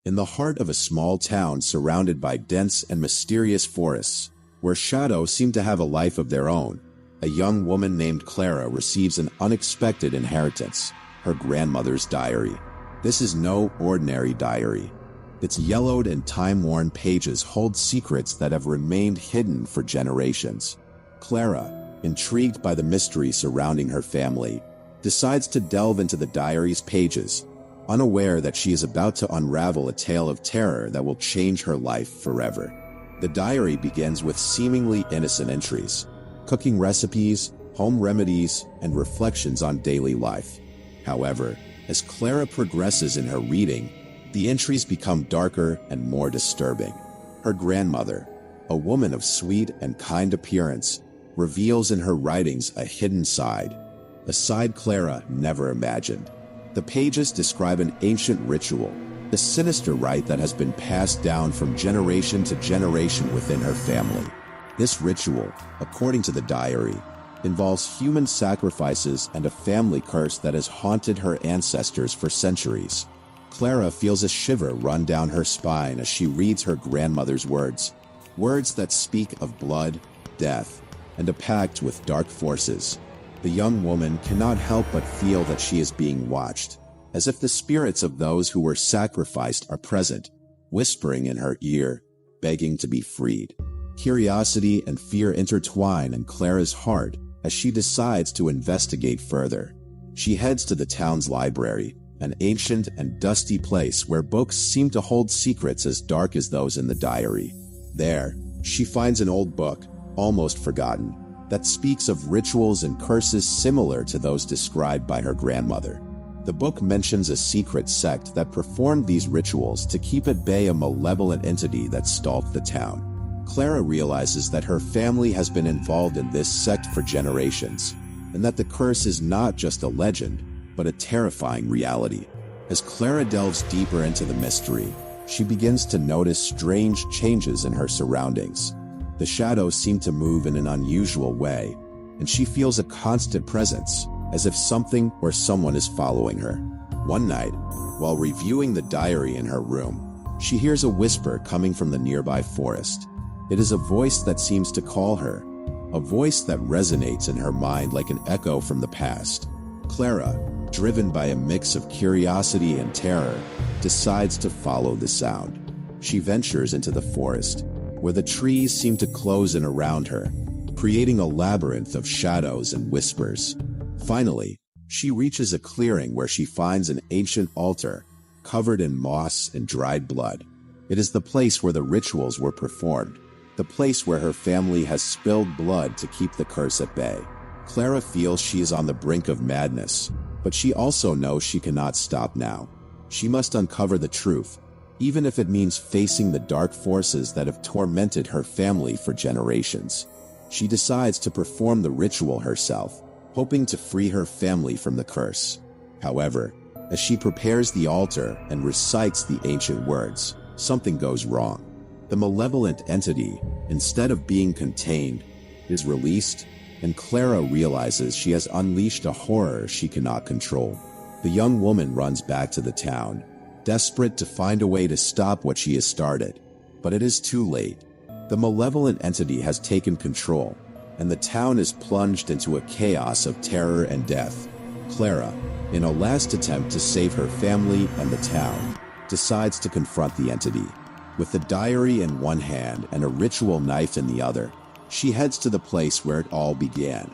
In the heart of a small town surrounded by dense and mysterious forests, where shadows seem to have a life of their own, a young woman named Clara receives an unexpected inheritance, her grandmother's diary. This is no ordinary diary. Its yellowed and time-worn pages hold secrets that have remained hidden for generations. Clara, intrigued by the mystery surrounding her family, decides to delve into the diary's pages, unaware that she is about to unravel a tale of terror that will change her life forever. The diary begins with seemingly innocent entries, cooking recipes, home remedies, and reflections on daily life. However, as Clara progresses in her reading, the entries become darker and more disturbing. Her grandmother, a woman of sweet and kind appearance, reveals in her writings a hidden side, a side Clara never imagined. The pages describe an ancient ritual, a sinister rite that has been passed down from generation to generation within her family. This ritual, according to the diary, involves human sacrifices and a family curse that has haunted her ancestors for centuries. Clara feels a shiver run down her spine as she reads her grandmother's words, words that speak of blood, death, and a pact with dark forces. The young woman cannot help but feel that she is being watched, as if the spirits of those who were sacrificed are present, whispering in her ear, begging to be freed. Curiosity and fear intertwine in Clara's heart as she decides to investigate further. She heads to the town's library, an ancient and dusty place where books seem to hold secrets as dark as those in the diary. There, she finds an old book, almost forgotten, that speaks of rituals and curses similar to those described by her grandmother. The book mentions a secret sect that performed these rituals to keep at bay a malevolent entity that stalked the town. Clara realizes that her family has been involved in this sect for generations, and that the curse is not just a legend, but a terrifying reality. As Clara delves deeper into the mystery, she begins to notice strange changes in her surroundings. The shadows seem to move in an unusual way, and she feels a constant presence, as if something or someone is following her. One night, while reviewing the diary in her room, she hears a whisper coming from the nearby forest. It is a voice that seems to call her, a voice that resonates in her mind like an echo from the past. Clara, driven by a mix of curiosity and terror, decides to follow the sound. She ventures into the forest, where the trees seem to close in around her, creating a labyrinth of shadows and whispers. Finally, she reaches a clearing where she finds an ancient altar, covered in moss and dried blood. It is the place where the rituals were performed, the place where her family has spilled blood to keep the curse at bay. Clara feels she is on the brink of madness, but she also knows she cannot stop now. She must uncover the truth, even if it means facing the dark forces that have tormented her family for generations. She decides to perform the ritual herself, hoping to free her family from the curse. However, as she prepares the altar and recites the ancient words, something goes wrong. The malevolent entity, instead of being contained, is released, and Clara realizes she has unleashed a horror she cannot control. The young woman runs back to the town, desperate to find a way to stop what she has started. But it is too late. The malevolent entity has taken control, and the town is plunged into a chaos of terror and death. Clara, in a last attempt to save her family and the town, decides to confront the entity. With the diary in one hand and a ritual knife in the other, she heads to the place where it all began,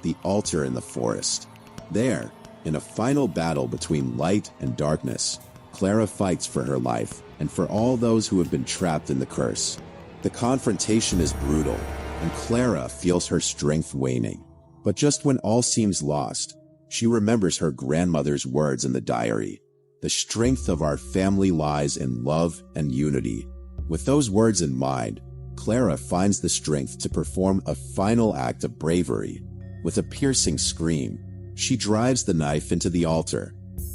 the altar in the forest. There, in a final battle between light and darkness, Clara fights for her life and for all those who have been trapped in the curse. The confrontation is brutal, and Clara feels her strength waning. But just when all seems lost, she remembers her grandmother's words in the diary. The strength of our family lies in love and unity. With those words in mind, Clara finds the strength to perform a final act of bravery. With a piercing scream, she drives the knife into the altar,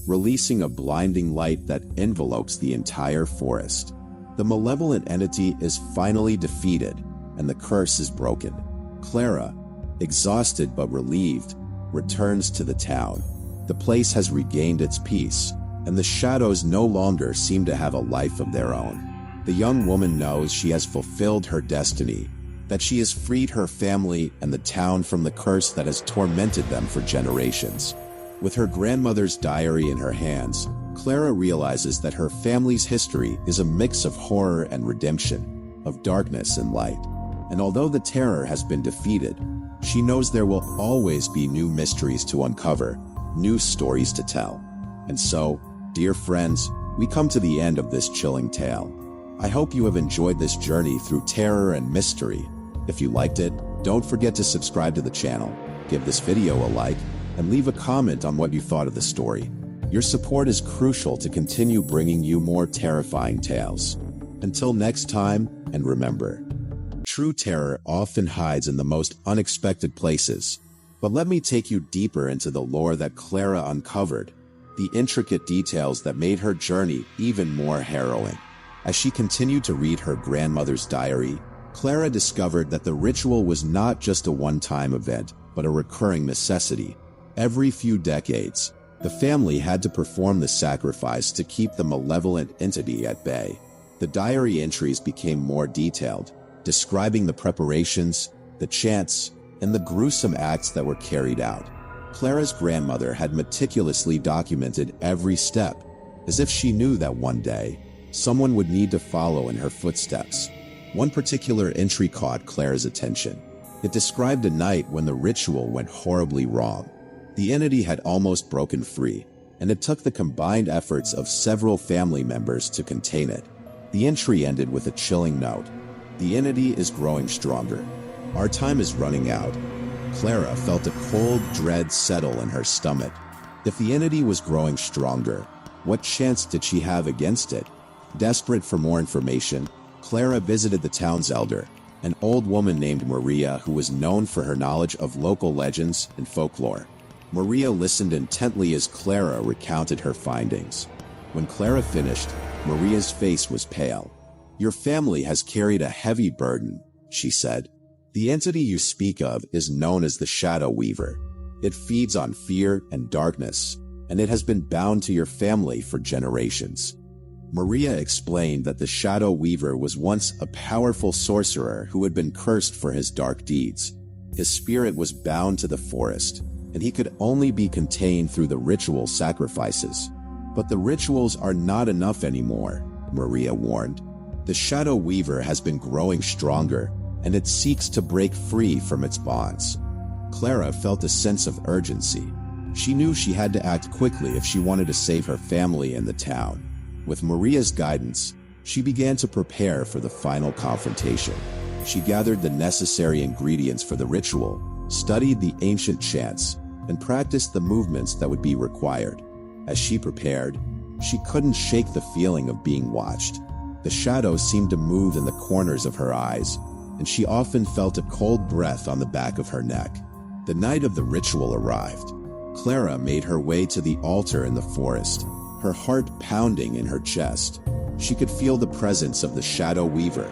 releasing a blinding light that envelopes the entire forest. The malevolent entity is finally defeated, and the curse is broken. Clara, exhausted but relieved, returns to the town. The place has regained its peace, and the shadows no longer seem to have a life of their own. The young woman knows she has fulfilled her destiny, that she has freed her family and the town from the curse that has tormented them for generations. With her grandmother's diary in her hands, Clara realizes that her family's history is a mix of horror and redemption, of darkness and light. And although the terror has been defeated, she knows there will always be new mysteries to uncover, new stories to tell. And so, dear friends, we come to the end of this chilling tale. I hope you have enjoyed this journey through terror and mystery. If you liked it, don't forget to subscribe to the channel, give this video a like, and leave a comment on what you thought of the story. Your support is crucial to continue bringing you more terrifying tales. Until next time, and remember, true terror often hides in the most unexpected places. But let me take you deeper into the lore that Clara uncovered, the intricate details that made her journey even more harrowing. As she continued to read her grandmother's diary, Clara discovered that the ritual was not just a one-time event, but a recurring necessity. Every few decades, the family had to perform the sacrifice to keep the malevolent entity at bay. The diary entries became more detailed, describing the preparations, the chants, and the gruesome acts that were carried out. Clara's grandmother had meticulously documented every step, as if she knew that one day, someone would need to follow in her footsteps. One particular entry caught Clara's attention. It described a night when the ritual went horribly wrong. The entity had almost broken free, and it took the combined efforts of several family members to contain it. The entry ended with a chilling note. The entity is growing stronger. Our time is running out. Clara felt a cold dread settle in her stomach. If the entity was growing stronger, what chance did she have against it? Desperate for more information, Clara visited the town's elder, an old woman named Maria who was known for her knowledge of local legends and folklore. Maria listened intently as Clara recounted her findings. When Clara finished, Maria's face was pale. "Your family has carried a heavy burden," she said. "The entity you speak of is known as the Shadow Weaver. It feeds on fear and darkness, and it has been bound to your family for generations." Maria explained that the Shadow Weaver was once a powerful sorcerer who had been cursed for his dark deeds. His spirit was bound to the forest, and he could only be contained through the ritual sacrifices. But the rituals are not enough anymore, Maria warned. The Shadow Weaver has been growing stronger, and it seeks to break free from its bonds. Clara felt a sense of urgency. She knew she had to act quickly if she wanted to save her family and the town. With Maria's guidance, she began to prepare for the final confrontation. She gathered the necessary ingredients for the ritual, studied the ancient chants, and practiced the movements that would be required. As she prepared, she couldn't shake the feeling of being watched. The shadows seemed to move in the corners of her eyes, and she often felt a cold breath on the back of her neck. The night of the ritual arrived. Clara made her way to the altar in the forest, her heart pounding in her chest. She could feel the presence of the Shadow Weaver,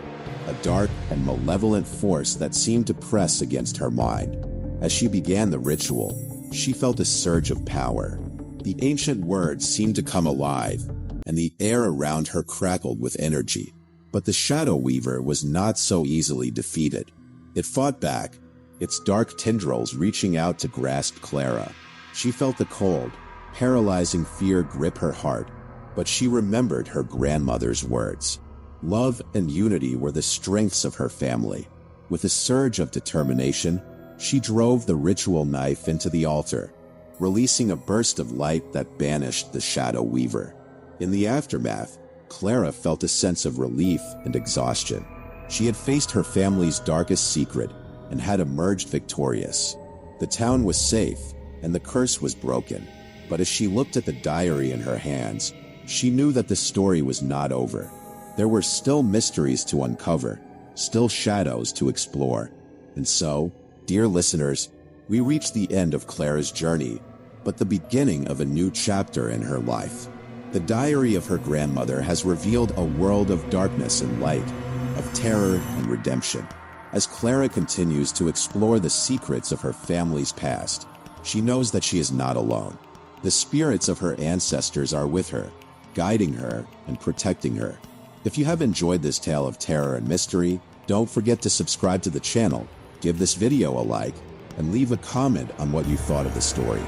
a dark and malevolent force that seemed to press against her mind. As she began the ritual, she felt a surge of power. The ancient words seemed to come alive, and the air around her crackled with energy. But the Shadow Weaver was not so easily defeated. It fought back, its dark tendrils reaching out to grasp Clara. She felt the cold, paralyzing fear grip her heart, but she remembered her grandmother's words. Love and unity were the strengths of her family. With a surge of determination, she drove the ritual knife into the altar, releasing a burst of light that banished the Shadow Weaver. In the aftermath, Clara felt a sense of relief and exhaustion. She had faced her family's darkest secret and had emerged victorious. The town was safe, and the curse was broken. But as she looked at the diary in her hands, she knew that the story was not over. There were still mysteries to uncover, still shadows to explore. And so, dear listeners, we reach the end of Clara's journey, but the beginning of a new chapter in her life. The diary of her grandmother has revealed a world of darkness and light, of terror and redemption. As Clara continues to explore the secrets of her family's past, she knows that she is not alone. The spirits of her ancestors are with her, guiding her and protecting her. If you have enjoyed this tale of terror and mystery, don't forget to subscribe to the channel, give this video a like, and leave a comment on what you thought of the story.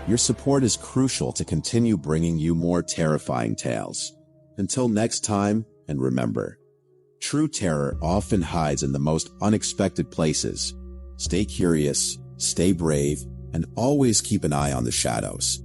Your support is crucial to continue bringing you more terrifying tales. Until next time, and remember, true terror often hides in the most unexpected places. Stay curious, stay brave, and always keep an eye on the shadows.